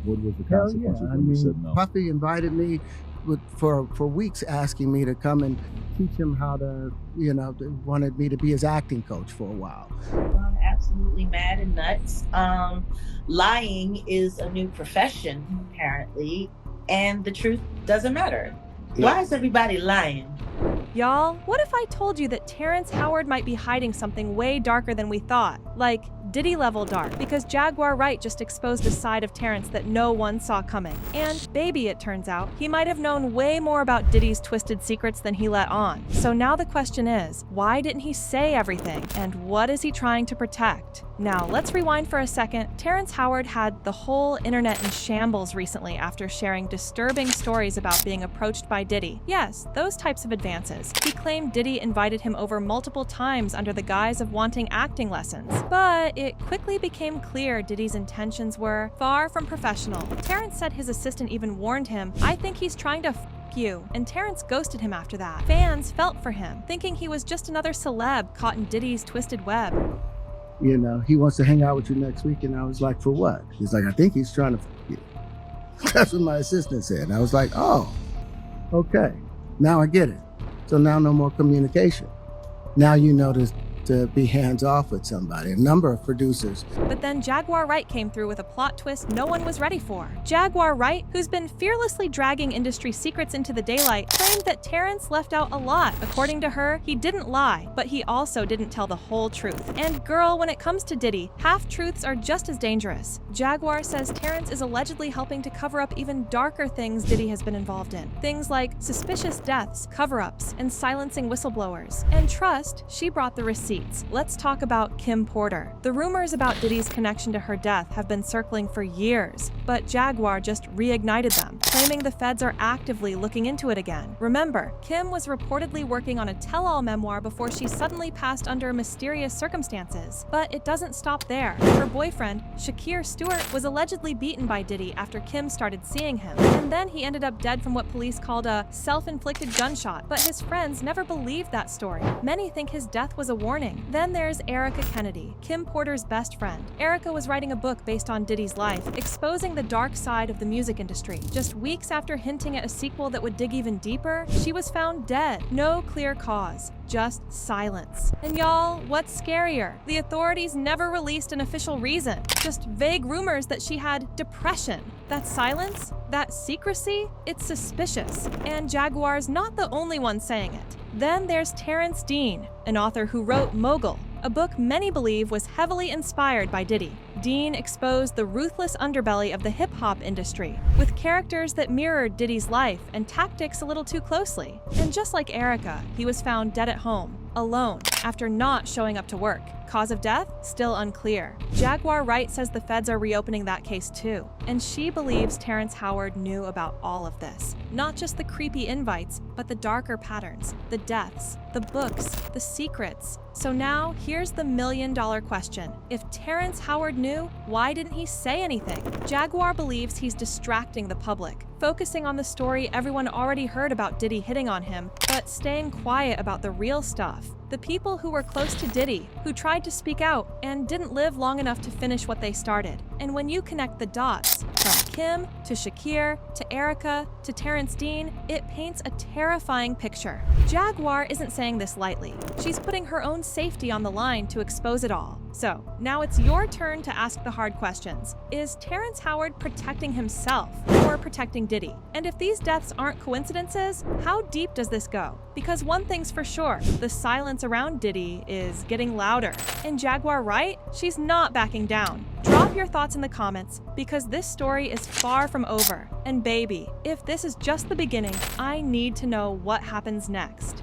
What was the Hell yeah. consequences when you said no? Puffy invited me for weeks, asking me to come and teach him how to, wanted me to be his acting coach for a while. I'm absolutely mad and nuts. Lying is a new profession, apparently, and the truth doesn't matter. Why is everybody lying? Y'all, what if I told you that Terrence Howard might be hiding something way darker than we thought? Like Diddy-level dark, because Jaguar Wright just exposed a side of Terrence that no one saw coming. And baby, it turns out, he might have known way more about Diddy's twisted secrets than he let on. So now the question is, why didn't he say everything? And what is he trying to protect? Now, let's rewind for a second. Terrence Howard had the whole internet in shambles recently after sharing disturbing stories about being approached by Diddy. Yes, those types of advances. He claimed Diddy invited him over multiple times under the guise of wanting acting lessons. But it quickly became clear Diddy's intentions were far from professional. Terrence said his assistant even warned him, "I think he's trying to f you," and Terrence ghosted him after that. Fans felt for him, thinking he was just another celeb caught in Diddy's twisted web. He wants to hang out with you next week. And I was like, for what? He's like, I think he's trying to f you. That's what my assistant said. And I was like, oh, okay. Now I get it. So now no more communication. Now you know to be hands-off with somebody. A number of producers. But then Jaguar Wright came through with a plot twist no one was ready for. Jaguar Wright, who's been fearlessly dragging industry secrets into the daylight, claimed that Terrence left out a lot. According to her, he didn't lie, but he also didn't tell the whole truth. And girl, when it comes to Diddy, half-truths are just as dangerous. Jaguar says Terrence is allegedly helping to cover up even darker things Diddy has been involved in. Things like suspicious deaths, cover-ups, and silencing whistleblowers. And trust, she brought the receipts. Let's talk about Kim Porter. The rumors about Diddy's connection to her death have been circling for years, but Jaguar just reignited them, claiming the feds are actively looking into it again. Remember, Kim was reportedly working on a tell-all memoir before she suddenly passed under mysterious circumstances. But it doesn't stop there. Her boyfriend, Shakir Stewart, was allegedly beaten by Diddy after Kim started seeing him. And then he ended up dead from what police called a self-inflicted gunshot. But his friends never believed that story. Many think his death was a warning. Then there's Erica Kennedy, Kim Porter's best friend. Erica was writing a book based on Diddy's life, exposing the dark side of the music industry. Just weeks after hinting at a sequel that would dig even deeper, she was found dead. No clear cause, just silence. And y'all, what's scarier? The authorities never released an official reason, just vague rumors that she had depression. That silence, that secrecy, it's suspicious. And Jaguar's not the only one saying it. Then there's Terrence Dean, an author who wrote Mogul, a book many believe was heavily inspired by Diddy. Dean exposed the ruthless underbelly of the hip-hop industry, with characters that mirrored Diddy's life and tactics a little too closely. And just like Erica, he was found dead at home, alone, after not showing up to work. Cause of death? Still unclear. Jaguar Wright says the feds are reopening that case too, and she believes Terrence Howard knew about all of this. Not just the creepy invites, but the darker patterns, the deaths, the books, the secrets. So now, here's the million-dollar question. If Terrence Howard knew, why didn't he say anything? Jaguar believes he's distracting the public, focusing on the story everyone already heard about Diddy hitting on him, but staying quiet about the real stuff. The people who were close to Diddy, who tried to speak out and didn't live long enough to finish what they started. And when you connect the dots, from Kim to Shakir to Erica to Terrence Dean, it paints a terrifying picture. Jaguar isn't saying this lightly. She's putting her own safety on the line to expose it all. So, now it's your turn to ask the hard questions. Is Terrence Howard protecting himself or protecting Diddy? And if these deaths aren't coincidences, how deep does this go? Because one thing's for sure, the silence around Diddy is getting louder. And Jaguar Wright? She's not backing down. Drop your thoughts in the comments, because this story is far from over. And baby, if this is just the beginning, I need to know what happens next.